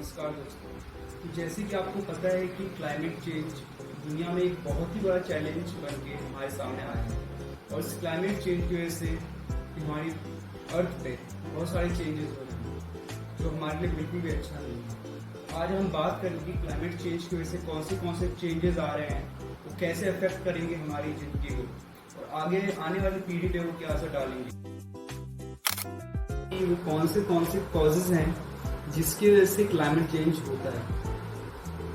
नमस्कार दोस्तों। तो जैसे कि आपको पता है कि क्लाइमेट चेंज दुनिया में एक बहुत ही बड़ा चैलेंज बन के हमारे सामने आया है और इस क्लाइमेट चेंज की वजह से हमारी अर्थ पे बहुत सारे चेंजेस हो रहे हैं जो हमारे लिए बिल्कुल भी अच्छा नहीं है। आज हम बात करेंगे कि क्लाइमेट चेंज की वजह से कौन से चेंजेस आ रहे हैं, वो कैसे अफेक्ट करेंगे हमारी जिंदगी को और आगे आने वाली पीढ़ी पे वो क्या असर डालेंगे। वो कौन से कॉजेज हैं जिसकी वजह से क्लाइमेट चेंज होता है।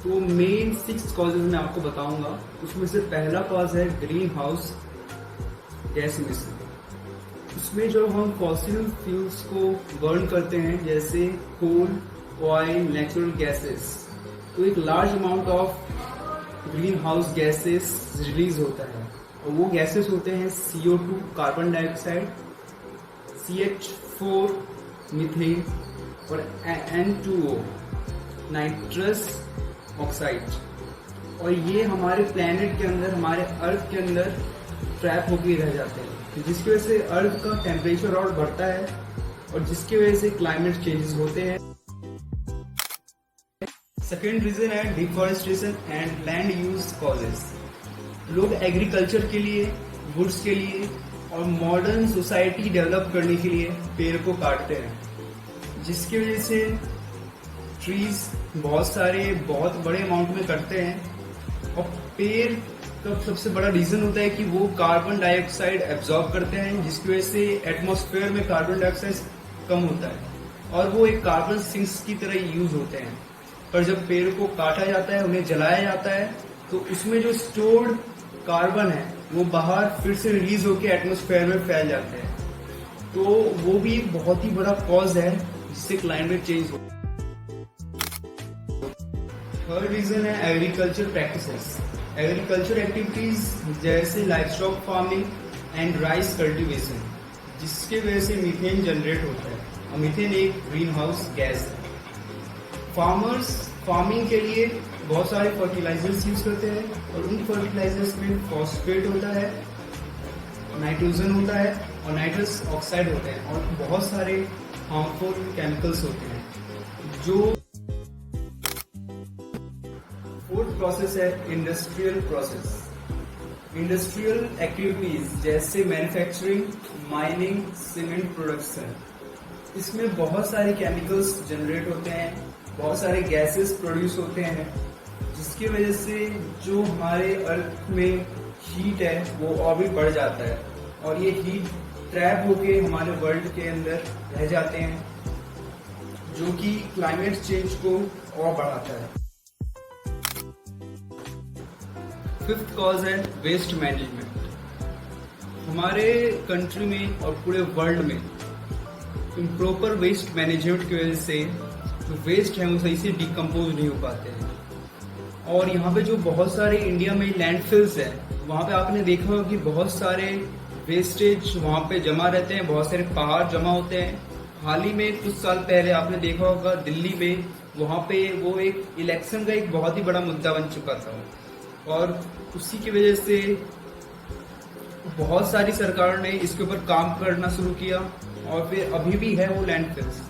तो मेन 6 कॉजेज मैं आपको बताऊंगा। उसमें से पहला कॉज है ग्रीन हाउस गैस इमिशन। उसमें जो हम फॉसिल फ्यूल्स को बर्न करते हैं जैसे कोल, ऑयल, नेचुरल गैसेस, तो एक large amount of green house gases release होता है और वो गैसेस होते हैं CO2 carbon dioxide, CH4 methane और N2O नाइट्रस ऑक्साइड। और ये हमारे प्लेनेट के अंदर, हमारे अर्थ के अंदर ट्रैप होके रह जाते हैं, जिसकी वजह से अर्थ का टेम्परेचर और बढ़ता है और जिसकी वजह से क्लाइमेट चेंजेस होते हैं। सेकेंड रीजन है deforestation and land use causes. लोग एग्रीकल्चर के लिए, गुड्स के लिए और मॉडर्न सोसाइटी डेवलप करने के लिए पेड़ को काटते हैं, जिसकी वजह से ट्रीज बहुत बड़े अमाउंट में कटते हैं। और पेड़ का सबसे बड़ा रीजन होता है कि वो कार्बन डाइऑक्साइड एब्जॉर्ब करते हैं, जिसकी वजह से एटमॉस्फेयर में कार्बन डाइऑक्साइड कम होता है और वो एक कार्बन सिंक्स की तरह यूज होते हैं। पर जब पेड़ को काटा जाता है, उन्हें जलाया जाता है, तो उसमें जो स्टोर्ड कार्बन है वो बाहर फिर से रिलीज होकर एटमॉस्फेयर में फैल जाते हैं। तो वो भी एक बहुत ही बड़ा कॉज है जिससे क्लाइमेट चेंज हो। थर्ड रीजन है एग्रीकल्चर प्रैक्टिसेस। एग्रीकल्चर एक्टिविटीज जैसे livestock farming and rice cultivation, जिसके वजह से मीथेन जनरेट होता है और मीथेन एक ग्रीन हाउस गैस है। फार्मर्स फार्मिंग के लिए बहुत सारे फर्टिलाइजर्स यूज करते हैं और उन फर्टिलाइजर्स में फॉस्फेट होता है, नाइट्रोजन होता है और नाइट्रस ऑक्साइड होते हैं और बहुत सारे हार्मफुल केमिकल्स होते हैं। जो फोर्थ प्रोसेस है इंडस्ट्रियल प्रोसेस। इंडस्ट्रियल एक्टिविटीज जैसे मैन्युफैक्चरिंग, माइनिंग, सीमेंट प्रोडक्शन, इसमें बहुत सारे केमिकल्स जनरेट होते हैं, बहुत सारे गैसेस प्रोड्यूस होते हैं, जिसकी वजह से जो हमारे अर्थ में हीट है वो और भी बढ़ जाता है और ये हीट ट्रैप होके हमारे वर्ल्ड के अंदर रह जाते हैं, जो कि क्लाइमेट चेंज को और बढ़ाता है। फिफ्थ कॉज है वेस्ट मैनेजमेंट। हमारे कंट्री में और पूरे वर्ल्ड में इम्प्रॉपर वेस्ट मैनेजमेंट की वजह से जो वेस्ट है वो सही से डिकम्पोज नहीं हो पाते हैं। और यहाँ पे जो बहुत सारे इंडिया में लैंडफिल्स है, वहाँ पे आपने देखा होगा कि बहुत सारे वेस्टेज वहाँ पे जमा रहते हैं, बहुत सारे पहाड़ जमा होते हैं। हाल ही में कुछ साल पहले आपने देखा होगा दिल्ली में, वहाँ पे वो एक इलेक्शन का एक बहुत ही बड़ा मुद्दा बन चुका था और उसी की वजह से बहुत सारी सरकार ने इसके ऊपर काम करना शुरू किया और फिर अभी भी है वो लैंडफिल्स।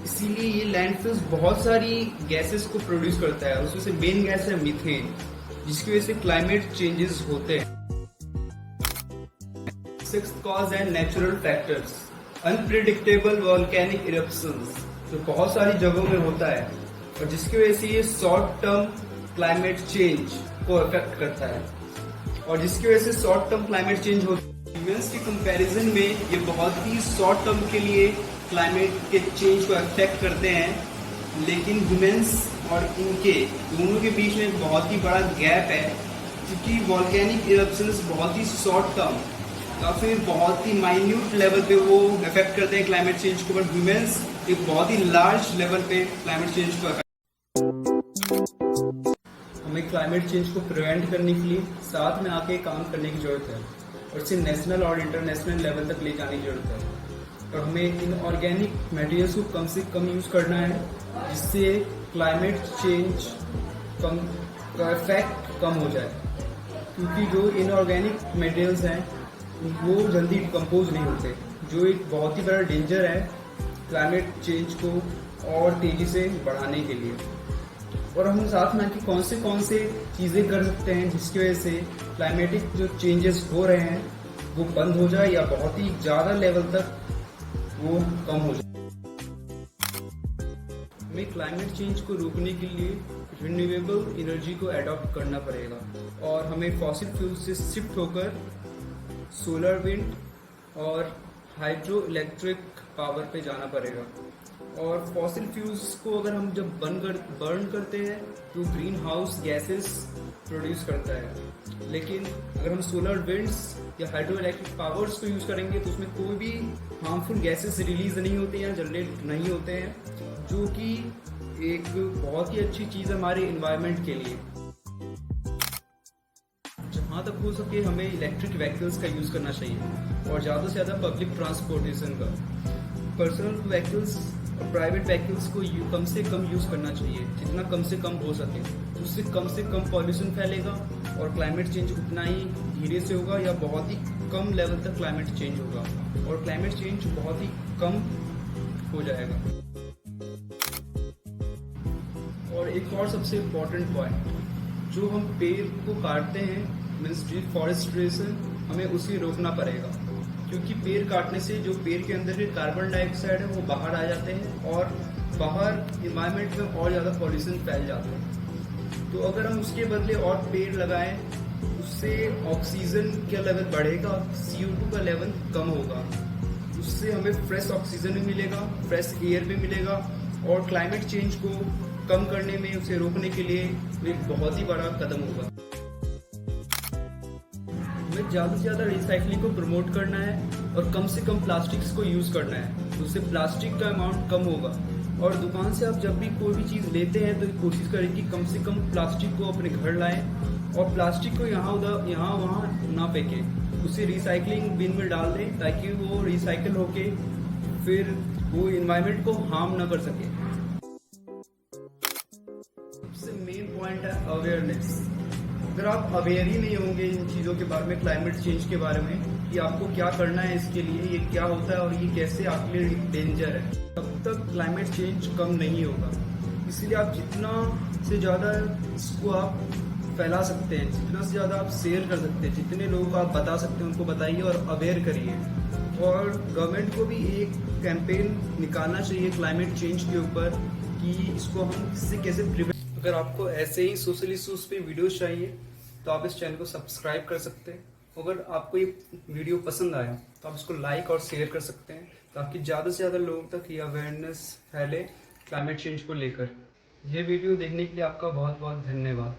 इसीलिए ये लैंडफिल्स बहुत सारी गैसेस को प्रोड्यूस करता है, उसमें से मेन गैस है मीथेन, जिसकी वजह से क्लाइमेट चेंजेस होते हैं। सिक्स्थ कॉज है natural factors. Unpredictable volcanic eruptions जो बहुत सारी जगहों में होता है और जिसकी वजह से ये शॉर्ट टर्म क्लाइमेट चेंज को अफेक्ट करता है और जिसकी वजह से शॉर्ट टर्म क्लाइमेट चेंज होता है। ह्यूमंस के कंपैरिजन में ये बहुत ही शॉर्ट टर्म के लिए क्लाइमेट के चेंज को अफेक्ट करते हैं, लेकिन ह्यूमंस और इनके दोनों के बीच में बहुत ही बड़ा गैप है, क्योंकि वॉल्केनिक इरप्शंस बहुत ही शॉर्ट टर्म या फिर बहुत ही माइन्यूट लेवल पे वो अफेक्ट करते हैं क्लाइमेट चेंज को, बट ह्यूमंस एक बहुत ही लार्ज लेवल पे क्लाइमेट चेंज को अफेक्ट। हमें क्लाइमेट चेंज को प्रिवेंट करने के लिए साथ में आके काम करने की जरूरत है और इसे नेशनल और इंटरनेशनल लेवल तक ले जाने की जरूरत है। और हमें इन ऑर्गेनिक मटेरियल्स को कम से कम यूज करना है, जिससे क्लाइमेट चेंज का इफेक्ट कम हो जाए, क्योंकि जो इनऑर्गेनिक मटेरियल्स हैं वो जल्दी डिकम्पोज नहीं होते, जो एक बहुत ही बड़ा डेंजर है क्लाइमेट चेंज को और तेजी से बढ़ाने के लिए, और हम साथ में कि कौन से चीज़ें कर सकते हैं जिसकी वजह से क्लाइमेटिक जो चेंजेस हो रहे हैं वो बंद हो जाए या बहुत ही ज़्यादा लेवल तक वो कम हो जाए। हमें क्लाइमेट चेंज को रोकने के लिए रिन्यूएबल एनर्जी को अडॉप्ट करना पड़ेगा और हमें फॉसिल फ्यूल से शिफ्ट होकर सोलर, विंड और हाइड्रो इलेक्ट्रिक पावर पे जाना पड़ेगा। और फॉसिल फ्यूल्स को अगर हम जब बर्न करते हैं तो ग्रीन हाउस गैसेस प्रोड्यूस करता है, लेकिन अगर हम सोलर, विंड्स या हाइड्रो इलेक्ट्रिक पावर्स को यूज़ करेंगे तो उसमें कोई भी हार्मफुल गैसेस रिलीज नहीं होते या जनरेट नहीं होते हैं, जो कि एक बहुत ही अच्छी चीज़ है हमारे इन्वायरमेंट के लिए। जहाँ तक हो सके हमें इलेक्ट्रिक व्हीकल्स का यूज़ करना चाहिए और ज़्यादा से ज़्यादा पब्लिक ट्रांसपोर्टेशन का। पर्सनल व्हीकल्स और प्राइवेट व्हीकल्स को कम से कम यूज़ करना चाहिए, जितना कम से कम हो सके। उससे कम पॉल्यूशन फैलेगा और क्लाइमेट चेंज उतना ही धीरे से होगा या बहुत ही कम लेवल तक क्लाइमेट चेंज होगा और क्लाइमेट चेंज बहुत ही कम हो जाएगा। और एक और सबसे इम्पोर्टेंट पॉइंट, जो हम पेड़ को काटते हैं मीन्स डिफॉरेस्टेशन, हमें उसे रोकना पड़ेगा, क्योंकि पेड़ काटने से जो पेड़ के अंदर के कार्बन डाइऑक्साइड है वो बाहर आ जाते हैं और बाहर इन्वायरमेंट में और ज़्यादा पॉल्यूशन फैल जाता है। तो अगर हम उसके बदले और पेड़ लगाएं, उससे ऑक्सीजन का लेवल बढ़ेगा, CO2 का लेवल कम होगा, उससे हमें फ्रेश ऑक्सीजन भी मिलेगा, फ्रेश एयर भी मिलेगा और क्लाइमेट चेंज को कम करने में, उसे रोकने के लिए एक बहुत ही बड़ा कदम होगा। हमें ज़्यादा से ज़्यादा रिसाइकलिंग को प्रमोट करना है और कम से कम प्लास्टिक्स को यूज़ करना है, उससे प्लास्टिक का अमाउंट कम होगा। और दुकान से आप जब भी कोई भी चीज़ लेते हैं तो कोशिश करें कि कम से कम प्लास्टिक को अपने घर लाएं और प्लास्टिक को यहाँ वहाँ ना फेंकें, उसे रिसाइकलिंग बिन में डाल दें ताकि वो रिसाइकल होके फिर वो इन्वायरमेंट को हार्म ना कर सके। सबसे मेन पॉइंट है अवेयरनेस। अगर आप अवेयर ही नहीं होंगे इन चीज़ों के बारे में, क्लाइमेट चेंज के बारे में, कि आपको क्या करना है इसके लिए, ये क्या होता है और ये कैसे आपके लिए डेंजर है, तब तक क्लाइमेट चेंज कम नहीं होगा। इसलिए आप जितना से ज़्यादा इसको आप फैला सकते हैं, जितना से ज़्यादा आप शेयर कर सकते हैं, जितने लोगों को आप बता सकते हैं उनको बताइए और अवेयर करिए। और गवर्नमेंट को भी एक कैंपेन निकालना चाहिए क्लाइमेट चेंज के ऊपर कि इसको हम इससे कैसे प्रिवेंट। अगर आपको ऐसे ही सोशल इशूज़ पे वीडियोस चाहिए तो आप इस चैनल को सब्सक्राइब कर सकते हैं। अगर आपको ये वीडियो पसंद आया तो आप इसको लाइक और शेयर कर सकते हैं ताकि ज़्यादा से ज़्यादा लोगों तक ये अवेयरनेस फैले क्लाइमेट चेंज को लेकर। ये वीडियो देखने के लिए आपका बहुत बहुत धन्यवाद।